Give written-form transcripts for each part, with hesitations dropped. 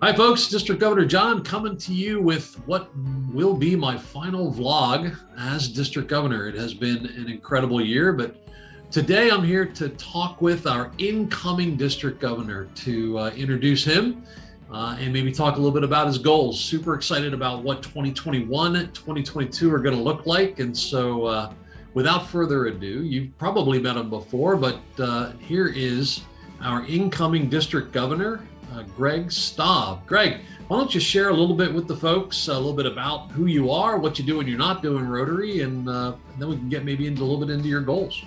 Hi, folks. District Governor John coming to you with what will be my final vlog as District Governor. It has been an incredible year, but today I'm here to talk with our incoming District Governor to introduce him and maybe talk a little bit about his goals. Super excited about what 2021, 2022 are going to look like. And so without further ado, you've probably met him before, but here is our incoming District Governor, Greg Staub. Greg, why don't you share a little bit with the folks, a little bit about who you are, what you do when you're not doing Rotary, and then we can get maybe into a little bit into your goals.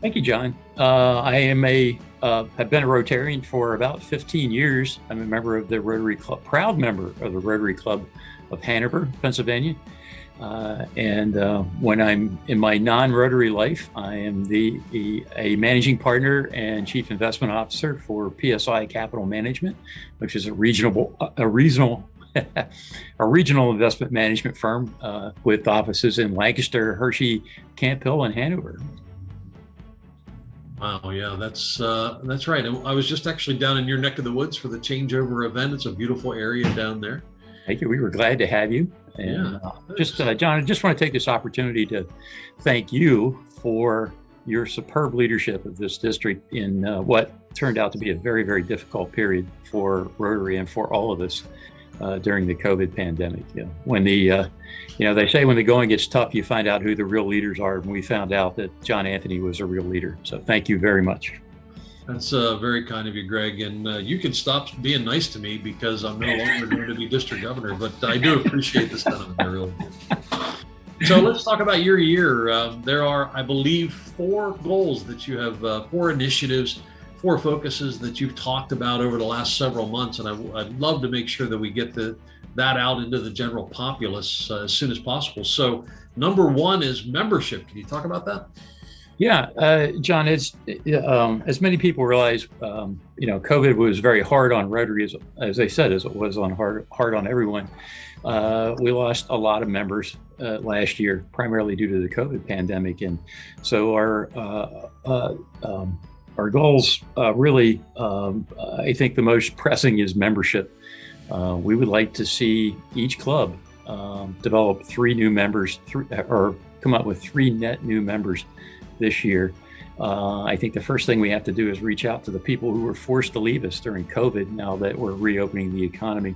Thank you, John. I am have been a Rotarian for about 15 years. I'm a member of the Rotary Club, proud member of the Rotary Club of Hanover, Pennsylvania. When I'm in my non-Rotary life, I am a managing partner and chief investment officer for PSI Capital Management, which is a regional investment management firm with offices in Lancaster, Hershey, Camp Hill, and Hanover. Wow, yeah, that's right. I was just actually down in your neck of the woods for the changeover event. It's a beautiful area down there. Thank you. We were glad to have you. And John, I just want to take this opportunity to thank you for your superb leadership of this district in what turned out to be a very, very difficult period for Rotary and for all of us during the COVID pandemic. When they say when the going gets tough, you find out who the real leaders are. And we found out that John Anthony was a real leader. So thank you very much. That's very kind of you, Greg. And you can stop being nice to me because I'm no longer going to be district governor, but I do appreciate the sentiment. I really do. So let's talk about your year. There are, I believe, 4 goals that you have, 4 initiatives, 4 focuses that you've talked about over the last several months. And I'd love to make sure that we get that out into the general populace as soon as possible. So number 1 is membership. Can you talk about that? Yeah, John, as many people realize, COVID was very hard on Rotary, as they said, as it was hard on everyone. We lost a lot of members last year, primarily due to the COVID pandemic. And so our goals really, I think the most pressing is membership. We would like to see each club develop 3 new members, or come up with 3 net new members this year. I think the first thing we have to do is reach out to the people who were forced to leave us during COVID, now that we're reopening the economy,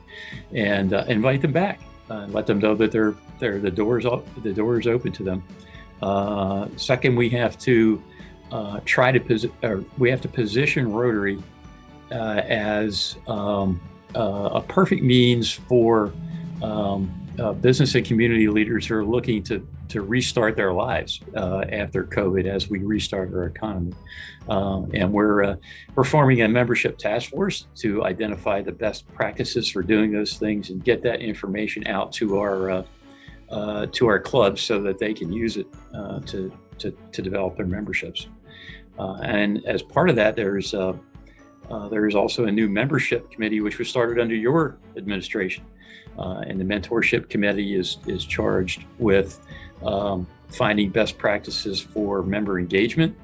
and invite them back. Let them know that the door is open to them. Second, we have to position Rotary as a perfect means for business and community leaders who are looking to restart their lives after COVID as we restart our economy. And we're forming a membership task force to identify the best practices for doing those things and get that information out to our clubs so that they can use it to develop their memberships. And as part of that, there is also a new membership committee which was started under your administration. And the mentorship committee is charged with finding best practices for member engagement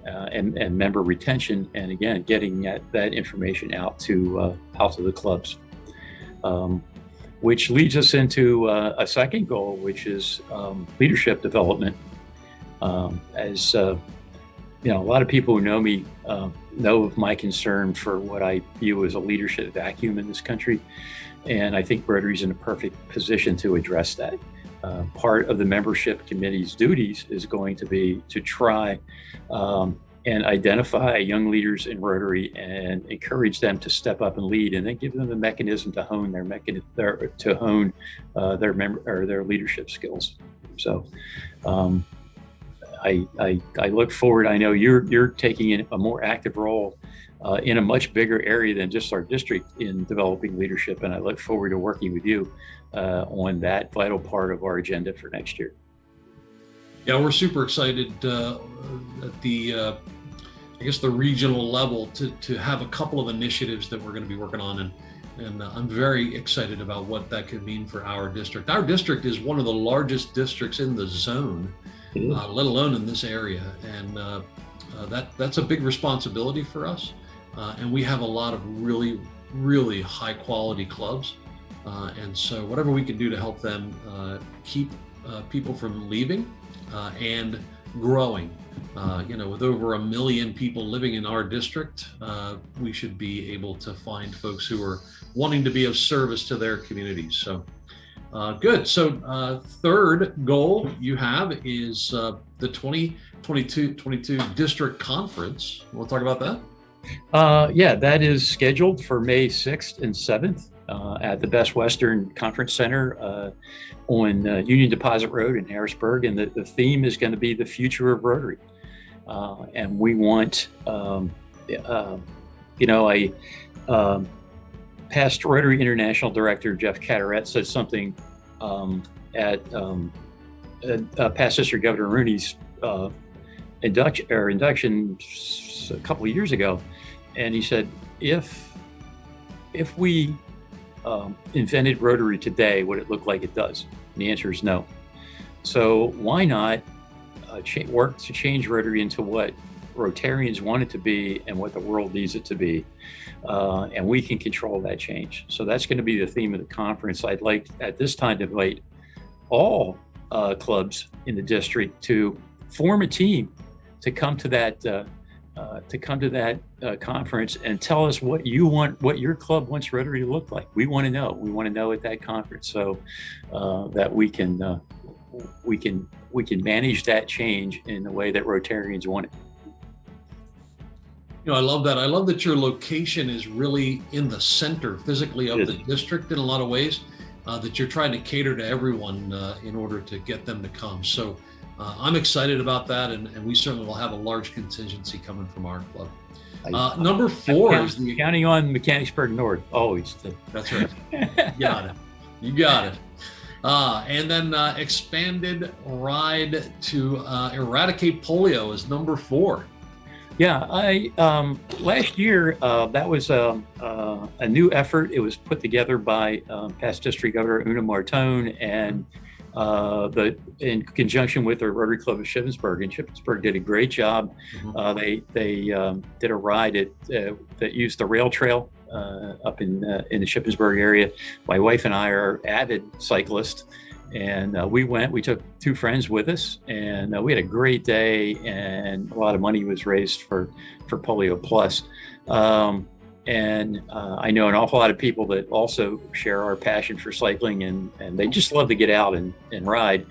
and member retention, and again, getting that information out to the clubs. Which leads us into a second goal, which is leadership development. As a lot of people who know me know of my concern for what I view as a leadership vacuum in this country. And I think Rotary's in a perfect position to address that. Part of the membership committee's duties is going to be to try and identify young leaders in Rotary and encourage them to step up and lead, and then give them the mechanism to hone their leadership skills. So I look forward. I know you're taking a more active role in a much bigger area than just our district in developing leadership. And I look forward to working with you on that vital part of our agenda for next year. Yeah, we're super excited at the regional level to have a couple of initiatives that we're going to be working on. And I'm very excited about what that could mean for our district. Our district is one of the largest districts in the zone, let alone in this area. And that's a big responsibility for us. And we have a lot of really really high quality clubs. And so whatever we can do to help them keep people from leaving and growing. With over 1 million people living in our district, we should be able to find folks who are wanting to be of service to their communities. So good. So third goal you have is the 2022 district conference. We'll talk about that. Yeah, that is scheduled for May 6th and 7th at the Best Western Conference Center on Union Deposit Road in Harrisburg. And the theme is going to be the future of Rotary. And we want, past Rotary International Director Jeff Cataret said something at past District Governor Rooney's induction a couple of years ago, and he said, if we invented Rotary today, would it look like it does? And the answer is no. So why not work to change Rotary into what Rotarians want it to be and what the world needs it to be, and we can control that change. So that's going to be the theme of the conference. I'd like at this time to invite all clubs in the district to form a team to come to that conference and tell us what you want, what your club wants Rotary to look like. We want to know. We want to know at that conference, so that we can manage that change in the way that Rotarians want it. I love that. I love that your location is really in the center physically of the district in a lot of ways, that you're trying to cater to everyone in order to get them to come. So I'm excited about that, and we certainly will have a large contingency coming from our club. Number 4 is the counting on Mechanicsburg North always. That's right. You got it. And then expanded ride to eradicate polio is number 4. Yeah, last year that was a new effort. It was put together by past District Governor Una Martone and in conjunction with the Rotary Club of Shippensburg, and Shippensburg did a great job. They did a ride that used the rail trail up in the Shippensburg area. My wife and I are avid cyclists, and we took 2 friends with us, and we had a great day, and a lot of money was raised for Polio Plus. And I know an awful lot of people that also share our passion for cycling, and they just love to get out and ride.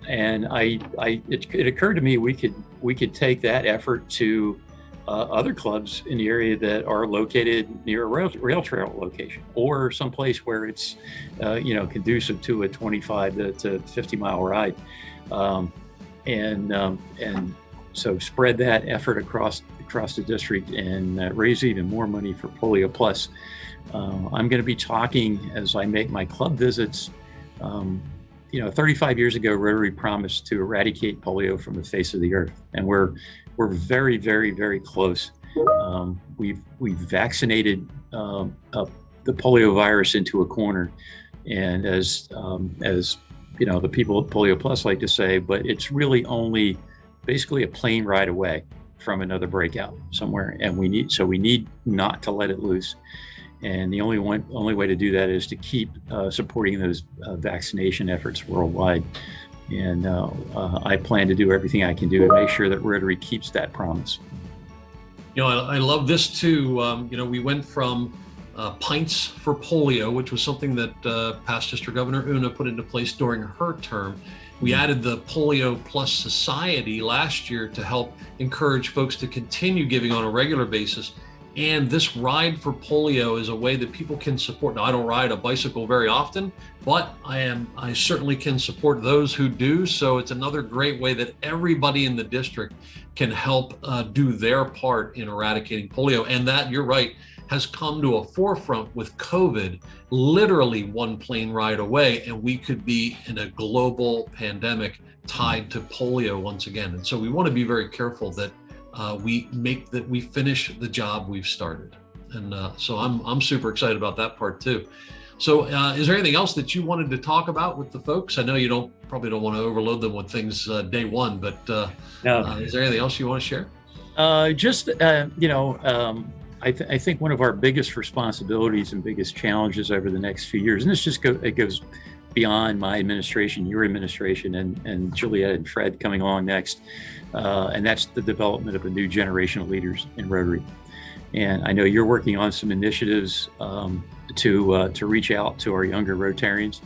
And it occurred to me we could take that effort to other clubs in the area that are located near a rail trail location, or someplace where it's conducive to a 25 to 50 mile ride, and so spread that effort across the district and raise even more money for Polio Plus. I'm going to be talking as I make my club visits. 35 years ago, Rotary promised to eradicate polio from the face of the earth, and we're very, very, very close. We've vaccinated the polio virus into a corner, and as the people at Polio Plus like to say, but it's really only basically a plane ride away from another breakout somewhere, and we need not to let it loose. And the only way to do that is to keep supporting those vaccination efforts worldwide. And I plan to do everything I can do to make sure that Rotary keeps that promise. I love this too. We went from Pints for Polio, which was something that past District Governor Una put into place during her term. We added the Polio Plus Society last year to help encourage folks to continue giving on a regular basis. And this Ride for Polio is a way that people can support. Now, I don't ride a bicycle very often, but I certainly can support those who do. So it's another great way that everybody in the district can help do their part in eradicating polio. And that, you're right, has come to a forefront with COVID, literally one plane ride away, and we could be in a global pandemic tied to polio once again. And so we want to be very careful that we finish the job we've started. And so I'm super excited about that part too. So is there anything else that you wanted to talk about with the folks? I know you probably don't want to overload them with things day one, but No. Is there anything else you want to share? I think one of our biggest responsibilities and biggest challenges over the next few years, and it goes beyond my administration, your administration, and Juliet and Fred coming along next, and that's the development of a new generation of leaders in Rotary. And I know you're working on some initiatives to reach out to our younger Rotarians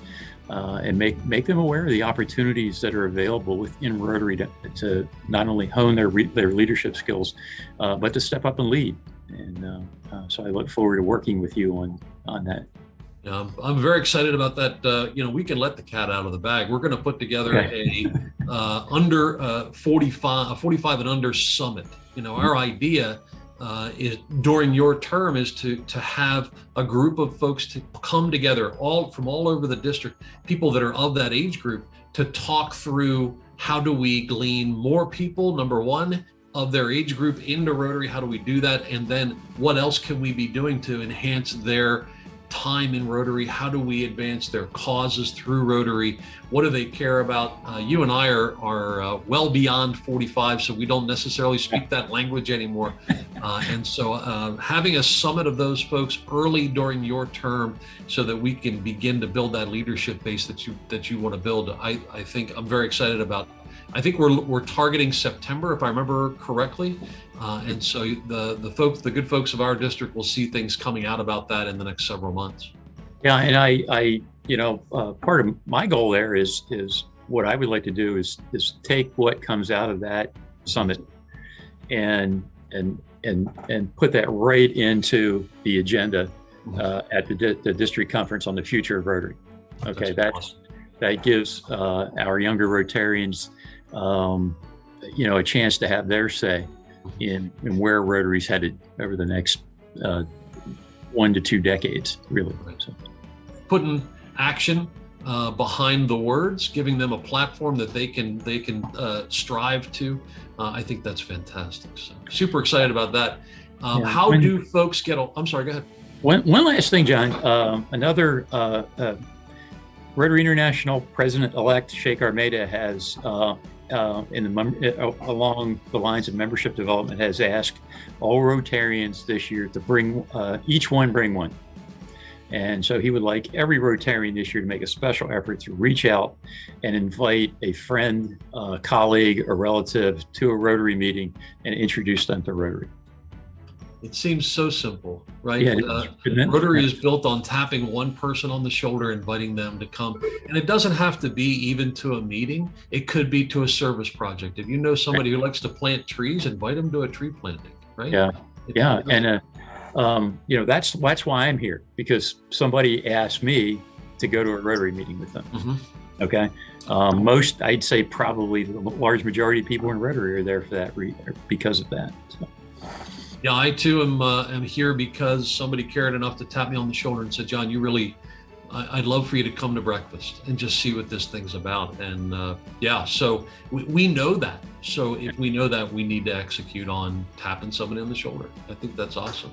and make them aware of the opportunities that are available within Rotary to not only hone their leadership skills, but to step up and lead. And so I look forward to working with you on that. Yeah, I'm very excited about that. We can let the cat out of the bag. We're going to put together a under 45 and under summit. Our idea is during your term is to have a group of folks to come together from all over the district, people that are of that age group, to talk through how do we glean more people, number one, of their age group into Rotary. How do we do that? And then what else can we be doing to enhance their time in Rotary? How do we advance their causes through Rotary? What do they care about? You and I are well beyond 45, so we don't necessarily speak that language anymore. And so having a summit of those folks early during your term so that we can begin to build that leadership base that you want to build, I think I'm very excited about. I think we're targeting September, if I remember correctly. And so the good folks of our district will see things coming out about that in the next several months. Yeah, and I part of my goal there is what I would like to do is take what comes out of that summit and put that right into the agenda at the district conference on the future of Rotary. Okay, that gives our younger Rotarians a chance to have their say in where Rotary's headed over the next 1 to 2 decades, really. So. Putting action behind the words, giving them a platform that they can strive to. I think that's fantastic. So super excited about that. How do folks get? I'm sorry. Go ahead. One last thing, John. Another Rotary International President-elect Sheikh Armeda has. Along the lines of membership development, has asked all Rotarians this year to bring each one bring one. And so he would like every Rotarian this year to make a special effort to reach out and invite a friend, colleague, or relative to a Rotary meeting and introduce them to Rotary. It seems so simple, right? Yeah, Rotary is built on tapping one person on the shoulder, inviting them to come. And it doesn't have to be even to a meeting. It could be to a service project. If you know somebody who likes to plant trees, invite them to a tree planting, right? Yeah. And that's why I'm here, because somebody asked me to go to a Rotary meeting with them. Mm-hmm. Okay. I'd say probably the large majority of people in Rotary are there for that because of that. So. Yeah, I too am here because somebody cared enough to tap me on the shoulder and said, John, I'd love for you to come to breakfast and just see what this thing's about. And so we know that. So if we know that, we need to execute on tapping somebody on the shoulder. I think that's awesome.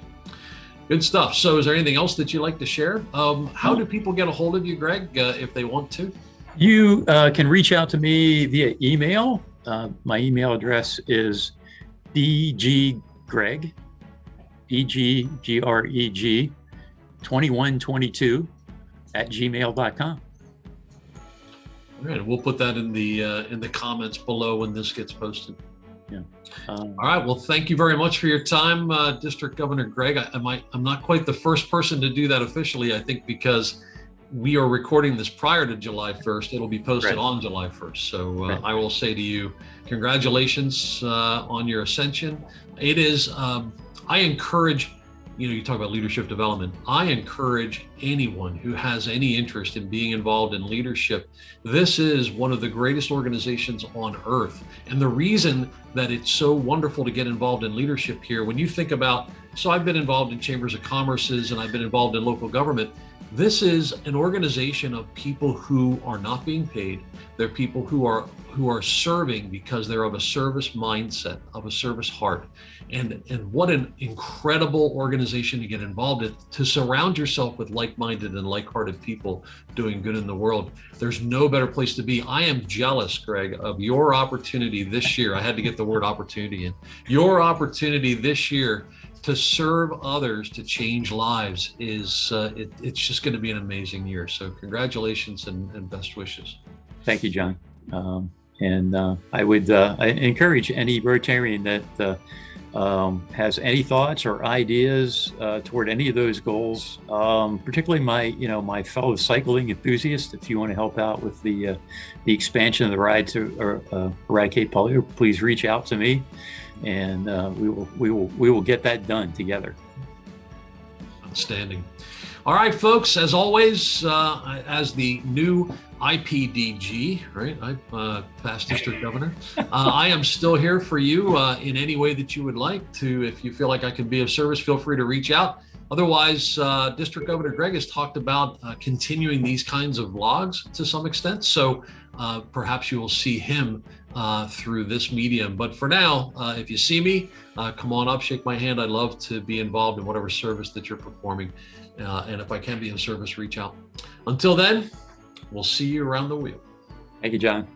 Good stuff. So is there anything else that you'd like to share? How do people get a hold of you, Greg, if they want to? You can reach out to me via email. My email address is bggreg, BGGREG 2122 @gmail.com. All right, we'll put that in the comments below when this gets posted. Yeah. All right. Well, thank you very much for your time, District Governor Greg. I'm not quite the first person to do that officially. I think because we are recording this prior to July 1st. It'll be posted on July 1st. So I will say to you, congratulations on your ascension. It is, I encourage, you talk about leadership development. I encourage anyone who has any interest in being involved in leadership. This is one of the greatest organizations on earth. And the reason that it's so wonderful to get involved in leadership here, when you think about, so I've been involved in chambers of commerces and I've been involved in local government. This is an organization of people who are not being paid. They're people who are serving because they're of a service mindset, of a service heart. And what an incredible organization to get involved in, to surround yourself with like-minded and like-hearted people doing good in the world. There's no better place to be. I am jealous, Greg, of your opportunity this year. I had to get the word opportunity in. Your opportunity this year to serve others, to change lives is it's just going to be an amazing year. So congratulations and best wishes. Thank you, John. I would I encourage any Rotarian that has any thoughts or ideas toward any of those goals, particularly my fellow cycling enthusiasts. If you want to help out with the expansion of the ride to eradicate polio, please reach out to me, and we will get that done together. Outstanding. All right, folks. As always, as the new IPDG, right? Past district governor. I am still here for you in any way that you would like to. If you feel like I can be of service, feel free to reach out. Otherwise, District Governor Greg has talked about continuing these kinds of vlogs to some extent. So perhaps you will see him through this medium. But for now, if you see me, come on up, shake my hand. I'd love to be involved in whatever service that you're performing. And if I can be in service, reach out. Until then, we'll see you around the wheel. Thank you, John.